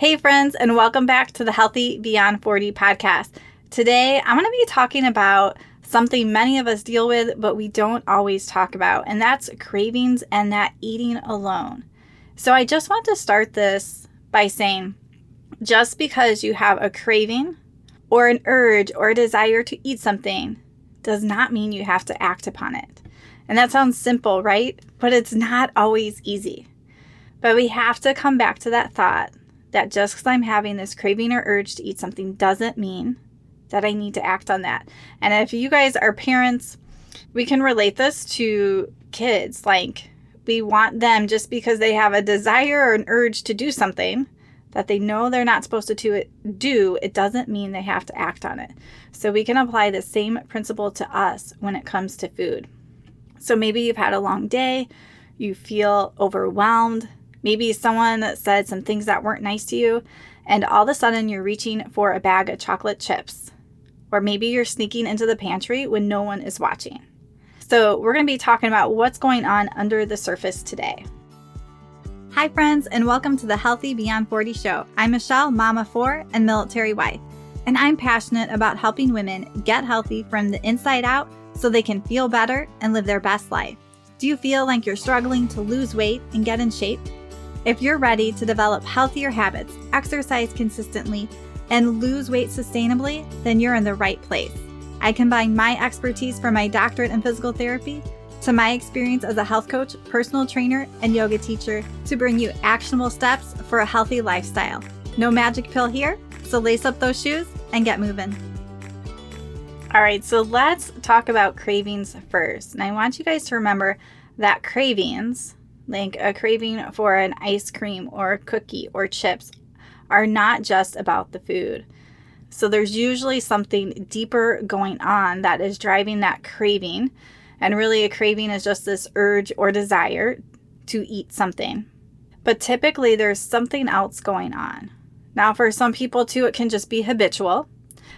Hey friends, and welcome back to the Healthy Beyond 40 podcast. Today, I'm going to be talking about something many of us deal with, but we don't always talk about, and that's cravings and that eating alone. So I just want to start this by saying, just because you have a craving or an urge or a desire to eat something does not mean you have to act upon it. And that sounds simple, right? But it's not always easy. But we have to come back to that thought that just because I'm having this craving or urge to eat something doesn't mean that I need to act on that. And if you guys are parents, we can relate this to kids. Like, we want them, just because they have a desire or an urge to do something that they know they're not supposed to do, it doesn't mean they have to act on it. So we can apply the same principle to us when it comes to food. So maybe you've had a long day, you feel overwhelmed. Maybe someone said some things that weren't nice to you, and all of a sudden you're reaching for a bag of chocolate chips. Or maybe you're sneaking into the pantry when no one is watching. So we're going to be talking about what's going on under the surface today. Hi friends, and welcome to the Healthy Beyond 40 show. I'm Michele, mom of 4 and military wife, and I'm passionate about helping women get healthy from the inside out so they can feel better and live their best life. Do you feel like you're struggling to lose weight and get in shape? If you're ready to develop healthier habits, exercise consistently, and lose weight sustainably, then you're in the right place. I combine my expertise from my doctorate in physical therapy to my experience as a health coach, personal trainer, and yoga teacher to bring you actionable steps for a healthy lifestyle. No magic pill here, so lace up those shoes and get moving. All right, so let's talk about cravings first. And I want you guys to remember that cravings, like a craving for an ice cream or a cookie or chips, are not just about the food. So there's usually something deeper going on that is driving that craving. And really, a craving is just this urge or desire to eat something. But typically there's something else going on. Now, for some people too, it can just be habitual,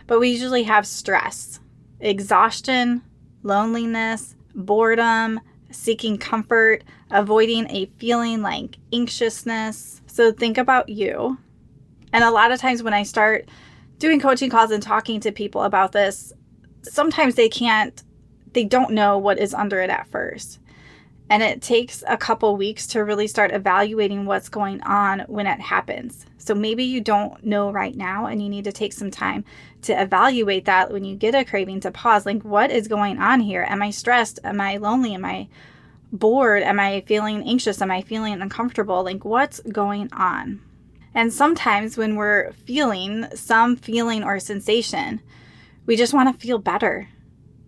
but we usually have stress, exhaustion, loneliness, boredom, seeking comfort, avoiding a feeling like anxiousness. So think about you. And a lot of times when I start doing coaching calls and talking to people about this, sometimes they don't know what is under it at first. And it takes a couple weeks to really start evaluating what's going on when it happens. So maybe you don't know right now and you need to take some time to evaluate that when you get a craving, to pause. Like, what is going on here? Am I stressed? Am I lonely? Am I bored? Am I feeling anxious? Am I feeling uncomfortable? Like, what's going on? And sometimes when we're feeling some feeling or sensation, we just want to feel better.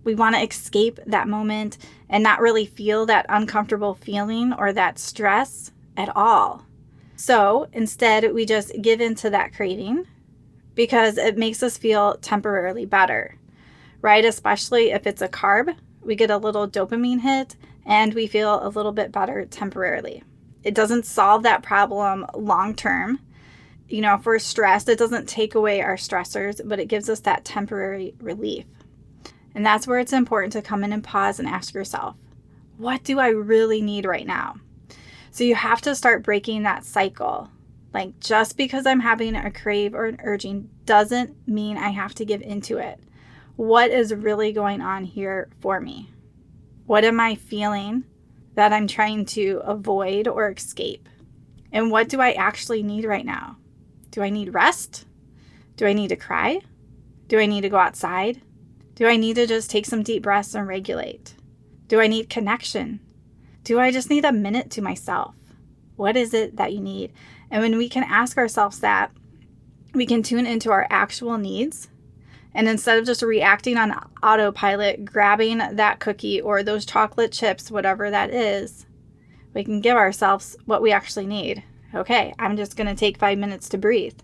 We want to escape that moment and not really feel that uncomfortable feeling or that stress at all. So instead, we just give in to that craving because it makes us feel temporarily better, right? Especially if it's a carb, we get a little dopamine hit and we feel a little bit better temporarily. It doesn't solve that problem long term. You know, if we're stressed, it doesn't take away our stressors, but it gives us that temporary relief. And that's where it's important to come in and pause and ask yourself, what do I really need right now? So you have to start breaking that cycle. Like, just because I'm having a crave or an urging doesn't mean I have to give into it. What is really going on here for me? What am I feeling that I'm trying to avoid or escape? And what do I actually need right now? Do I need rest? Do I need to cry? Do I need to go outside? Do I need to just take some deep breaths and regulate? Do I need connection? Do I just need a minute to myself? What is it that you need? And when we can ask ourselves that, we can tune into our actual needs. And instead of just reacting on autopilot, grabbing that cookie or those chocolate chips, whatever that is, we can give ourselves what we actually need. Okay, I'm just going to take 5 minutes to breathe.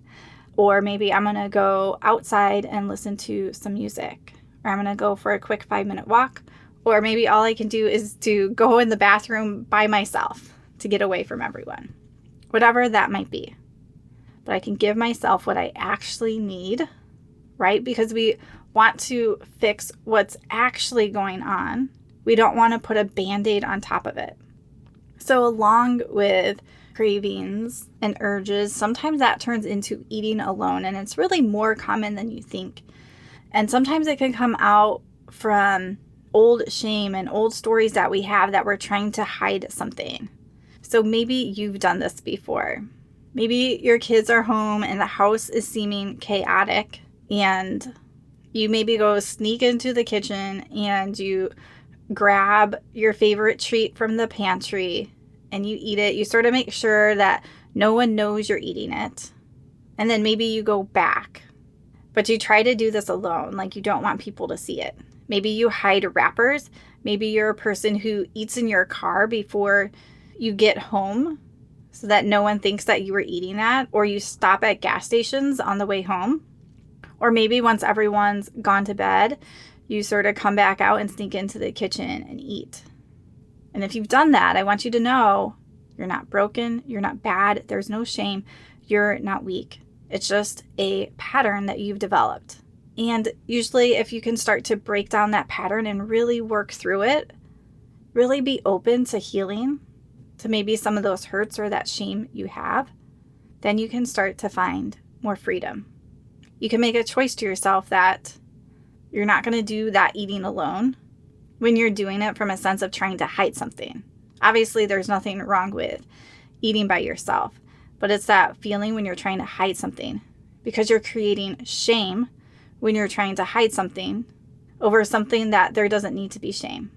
Or maybe I'm going to go outside and listen to some music. Or I'm going to go for a quick 5-minute walk. Or maybe all I can do is to go in the bathroom by myself to get away from everyone. Whatever that might be. But I can give myself what I actually need, right? Because we want to fix what's actually going on. We don't want to put a Band-Aid on top of it. So along with cravings and urges, sometimes that turns into eating alone, and it's really more common than you think. And sometimes it can come out from old shame and old stories that we have that we're trying to hide something. So maybe you've done this before. Maybe your kids are home and the house is seeming chaotic, and you maybe go sneak into the kitchen and you grab your favorite treat from the pantry and you eat it. You sort of make sure that no one knows you're eating it. And then maybe you go back. But you try to do this alone, like you don't want people to see it. Maybe you hide wrappers. Maybe you're a person who eats in your car before you get home so that no one thinks that you were eating that. Or you stop at gas stations on the way home. Or maybe once everyone's gone to bed, you sort of come back out and sneak into the kitchen and eat. And if you've done that, I want you to know you're not broken, you're not bad, there's no shame, you're not weak. It's just a pattern that you've developed. And usually if you can start to break down that pattern and really work through it, really be open to healing, to maybe some of those hurts or that shame you have, then you can start to find more freedom. You can make a choice to yourself that you're not going to do that eating alone when you're doing it from a sense of trying to hide something. Obviously, there's nothing wrong with eating by yourself, but it's that feeling when you're trying to hide something because you're creating shame when you're trying to hide something over something that there doesn't need to be shame.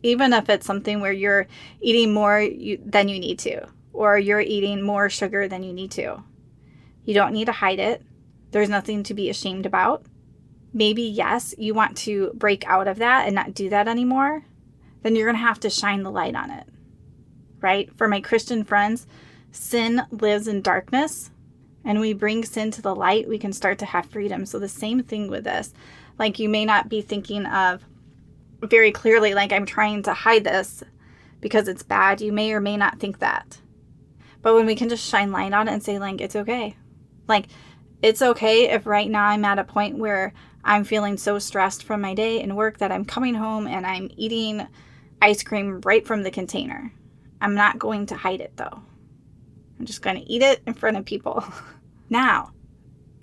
Even if it's something where you're eating more than you need to, or you're eating more sugar than you need to. You don't need to hide it. There's nothing to be ashamed about. Maybe, yes, you want to break out of that and not do that anymore. Then you're going to have to shine the light on it, right? For my Christian friends, sin lives in darkness, and we bring sin to the light, we can start to have freedom. So the same thing with this. Like, you may not be thinking of very clearly, like, I'm trying to hide this because it's bad. You may or may not think that. But when we can just shine light on it and say, like, it's okay. Like, it's okay if right now I'm at a point where I'm feeling so stressed from my day and work that I'm coming home and I'm eating ice cream right from the container. I'm not going to hide it, though. I'm just going to eat it in front of people. Now,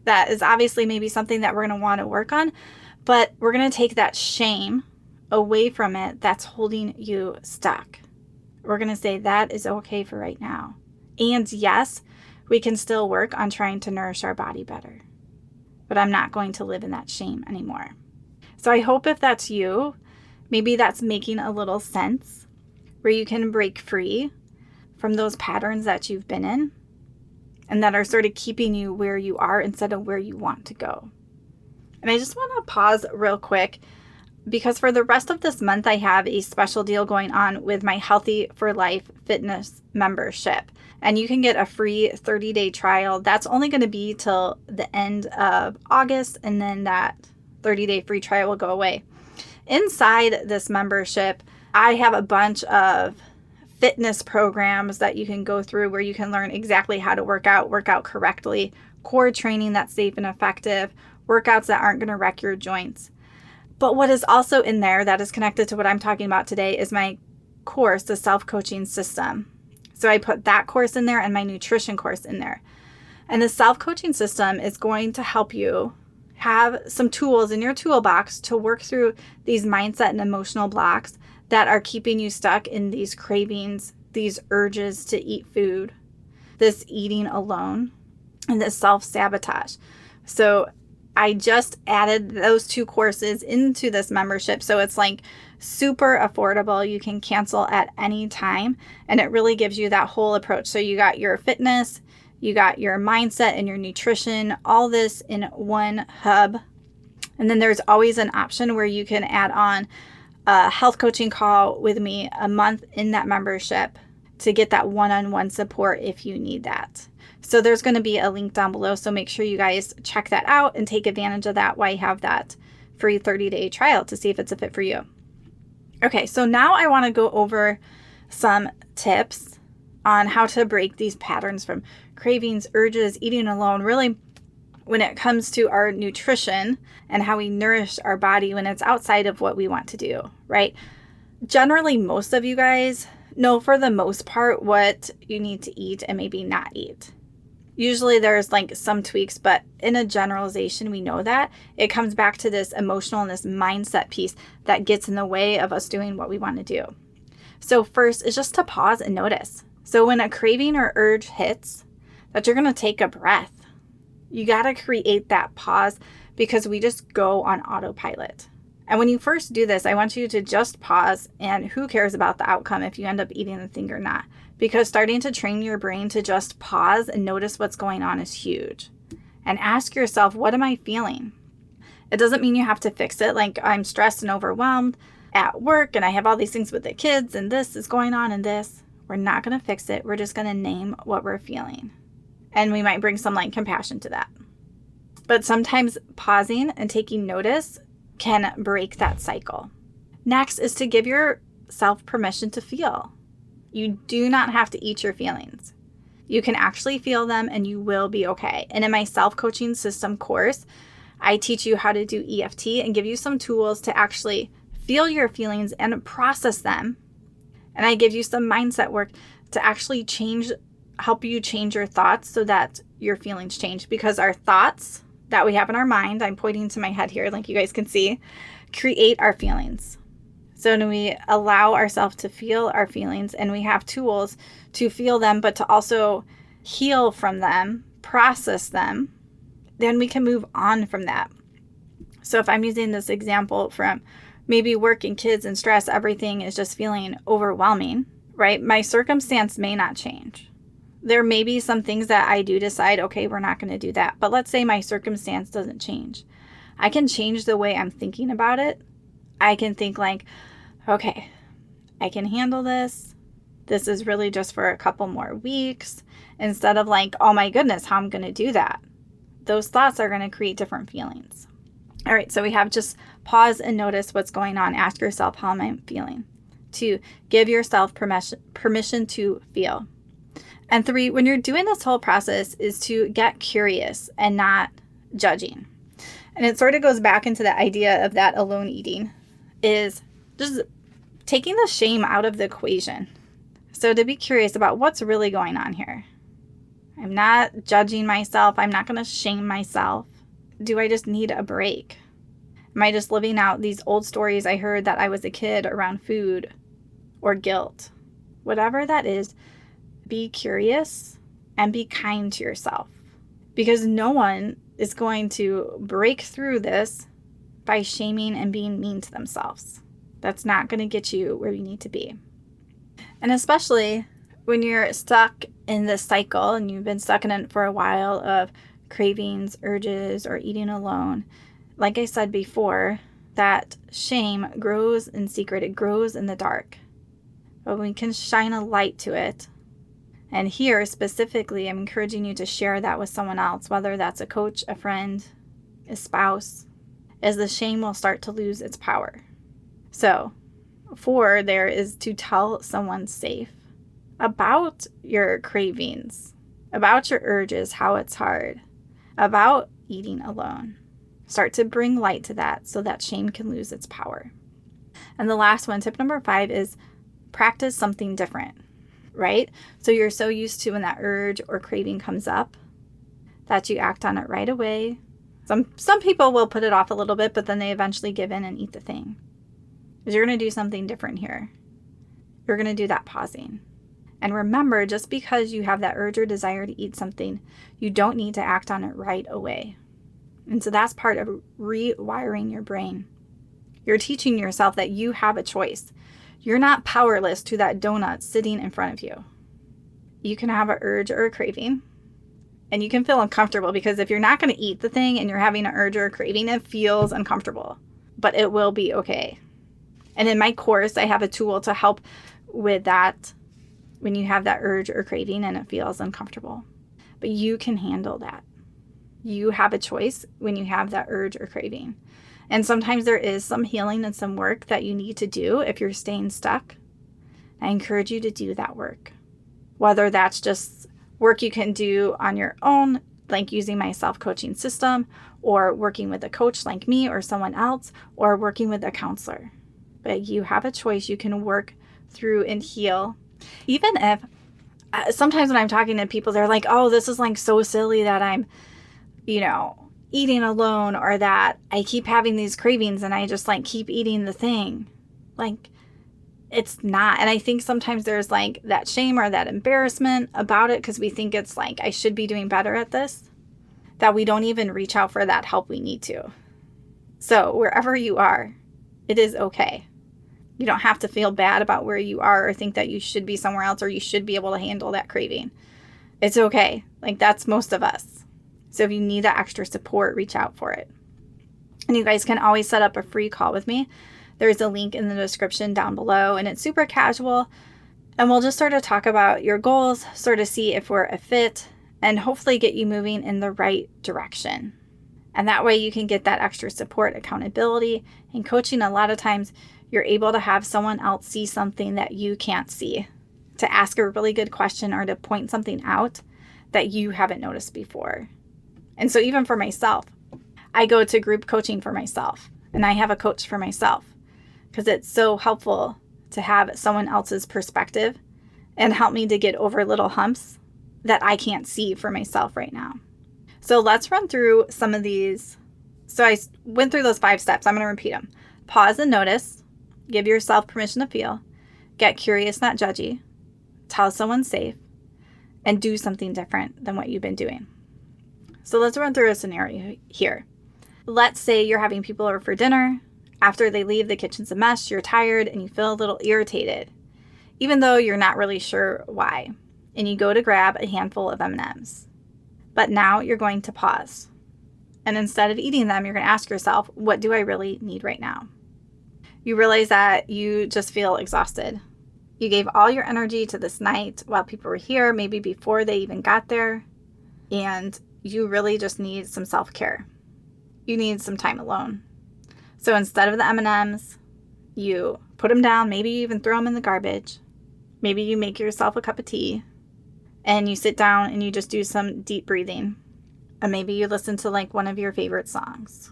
that is obviously maybe something that we're going to want to work on, but we're going to take that shame away from it that's holding you stuck. We're going to say that is okay for right now. And yes, we can still work on trying to nourish our body better. But I'm not going to live in that shame anymore. So I hope if that's you, maybe that's making a little sense where you can break free from those patterns that you've been in and that are sort of keeping you where you are instead of where you want to go. And I just want to pause real quick because for the rest of this month, I have a special deal going on with my Healthy for Life fitness membership. And you can get a free 30-day trial. That's only going to be till the end of August, and then that 30-day free trial will go away. Inside this membership, I have a bunch of fitness programs that you can go through where you can learn exactly how to work out correctly, core training that's safe and effective, workouts that aren't going to wreck your joints. But what is also in there that is connected to what I'm talking about today is my course, the self-coaching system. So I put that course in there and my nutrition course in there. And the self-coaching system is going to help you have some tools in your toolbox to work through these mindset and emotional blocks that are keeping you stuck in these cravings, these urges to eat food, this eating alone, and this self-sabotage. So I just added those two courses into this membership. So it's like super affordable. You can cancel at any time. And it really gives you that whole approach. So you got your fitness, you got your mindset and your nutrition, all this in one hub. And then there's always an option where you can add on a health coaching call with me a month in that membership to get that one-on-one support if you need that. So there's going to be a link down below. So make sure you guys check that out and take advantage of that while you have that free 30-day trial to see if it's a fit for you. Okay, so now I want to go over some tips on how to break these patterns from cravings, urges, eating alone, really when it comes to our nutrition and how we nourish our body when it's outside of what we want to do, right? Generally, most of you guys know for the most part what you need to eat and maybe not eat. Usually there's like some tweaks, but in a generalization, we know that it comes back to this emotional and this mindset piece that gets in the way of us doing what we want to do. So first is just to pause and notice. So when a craving or urge hits, that you're going to take a breath. You got to create that pause because we just go on autopilot. And when you first do this, I want you to just pause, and who cares about the outcome if you end up eating the thing or not? Because starting to train your brain to just pause and notice what's going on is huge. And ask yourself, what am I feeling? It doesn't mean you have to fix it. Like, I'm stressed and overwhelmed at work and I have all these things with the kids and this is going on and this. We're not going to fix it. We're just going to name what we're feeling. And we might bring some like compassion to that. But sometimes pausing and taking notice can break that cycle. Next is to give yourself permission to feel. You do not have to eat your feelings. You can actually feel them and you will be okay. And in my self-coaching system course, I teach you how to do EFT and give you some tools to actually feel your feelings and process them. And I give you some mindset work to actually help you change your thoughts so that your feelings change. Because our thoughts that we have in our mind, I'm pointing to my head here like you guys can see, create our feelings. So when we allow ourselves to feel our feelings and we have tools to feel them, but to also heal from them, process them, then we can move on from that. So if I'm using this example from maybe work and kids and stress, everything is just feeling overwhelming, right? My circumstance may not change. There may be some things that I do decide, okay, we're not going to do that. But let's say my circumstance doesn't change. I can change the way I'm thinking about it. I can think like, okay, I can handle this. This is really just for a couple more weeks. Instead of like, oh my goodness, how I'm going to do that. Those thoughts are going to create different feelings. All right, so we have just pause and notice what's going on. Ask yourself, how am I feeling? 2, give yourself permission to feel. And 3, when you're doing this whole process is to get curious and not judging. And it sort of goes back into the idea of that alone eating is just taking the shame out of the equation. So to be curious about what's really going on here. I'm not judging myself. I'm not going to shame myself. Do I just need a break? Am I just living out these old stories I heard that I was a kid around food or guilt? Whatever that is, be curious and be kind to yourself. Because no one is going to break through this by shaming and being mean to themselves. That's not going to get you where you need to be. And especially when you're stuck in this cycle and you've been stuck in it for a while of cravings, urges, or eating alone, like I said before, that shame grows in secret. It grows in the dark. But we can shine a light to it. And here specifically, I'm encouraging you to share that with someone else, whether that's a coach, a friend, a spouse, as the shame will start to lose its power. So 4 there is to tell someone safe about your cravings, about your urges, how it's hard, about eating alone. Start to bring light to that so that shame can lose its power. And the last one, tip number 5, is practice something different, right? So you're so used to when that urge or craving comes up that you act on it right away. Some people will put it off a little bit, but then they eventually give in and eat the thing. Because you're going to do something different here. You're going to do that pausing. And remember, just because you have that urge or desire to eat something, you don't need to act on it right away. And so that's part of rewiring your brain. You're teaching yourself that you have a choice. You're not powerless to that donut sitting in front of you. You can have an urge or a craving, and you can feel uncomfortable because if you're not going to eat the thing and you're having an urge or a craving, it feels uncomfortable, but it will be okay. And in my course, I have a tool to help with that when you have that urge or craving and it feels uncomfortable. But you can handle that. You have a choice when you have that urge or craving. And sometimes there is some healing and some work that you need to do if you're staying stuck. I encourage you to do that work. Whether that's just work you can do on your own, like using my self-coaching system, or working with a coach like me or someone else, or working with a counselor. But you have a choice. You can work through and heal Even if sometimes when I'm talking to people, they're like, oh, this is like so silly that I'm, eating alone, or that I keep having these cravings and I just like keep eating the thing. Like, it's not. And I think sometimes there's like that shame or that embarrassment about it because we think it's like, I should be doing better at this, that we don't even reach out for that help we need to. So wherever you are, it is okay. You don't have to feel bad about where you are or think that you should be somewhere else or you should be able to handle that craving. It's okay. Like, that's most of us. So if you need that extra support, reach out for it. And you guys can always set up a free call with me. There's a link in the description down below, and it's super casual. And we'll just sort of talk about your goals, sort of see if we're a fit, and hopefully get you moving in the right direction. And that way you can get that extra support, accountability. In coaching, a lot of times you're able to have someone else see something that you can't see, to ask a really good question or to point something out that you haven't noticed before. And so even for myself, I go to group coaching for myself, and I have a coach for myself because it's so helpful to have someone else's perspective and help me to get over little humps that I can't see for myself right now. So let's run through some of these. So I went through those 5 steps. I'm going to repeat them. Pause and notice. Give yourself permission to feel. Get curious, not judgy. Tell someone safe. And do something different than what you've been doing. So let's run through a scenario here. Let's say you're having people over for dinner. After they leave, the kitchen's a mess, you're tired, and you feel a little irritated, even though you're not really sure why. And you go to grab a handful of M&Ms. But now you're going to pause. And instead of eating them, you're going to ask yourself, what do I really need right now? You realize that you just feel exhausted. You gave all your energy to this night while people were here, maybe before they even got there. And you really just need some self-care. You need some time alone. So instead of the M&Ms, you put them down, maybe you even throw them in the garbage. Maybe you make yourself a cup of tea and you sit down and you just do some deep breathing. And maybe you listen to like one of your favorite songs.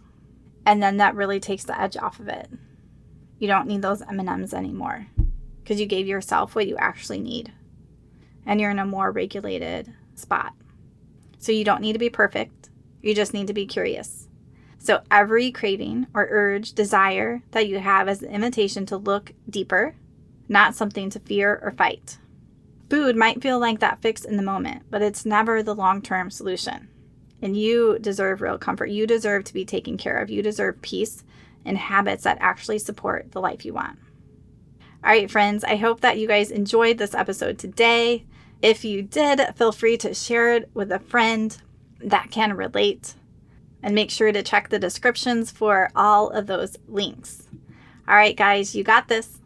And then that really takes the edge off of it. You don't need those M&Ms anymore because you gave yourself what you actually need. And you're in a more regulated spot. So you don't need to be perfect. You just need to be curious. So every craving or urge, desire that you have is an invitation to look deeper, not something to fear or fight. Food might feel like that fix in the moment, but it's never the long-term solution. And you deserve real comfort. You deserve to be taken care of. You deserve peace and habits that actually support the life you want. All right, friends, I hope that you guys enjoyed this episode today. If you did, feel free to share it with a friend that can relate. And make sure to check the descriptions for all of those links. All right, guys, you got this.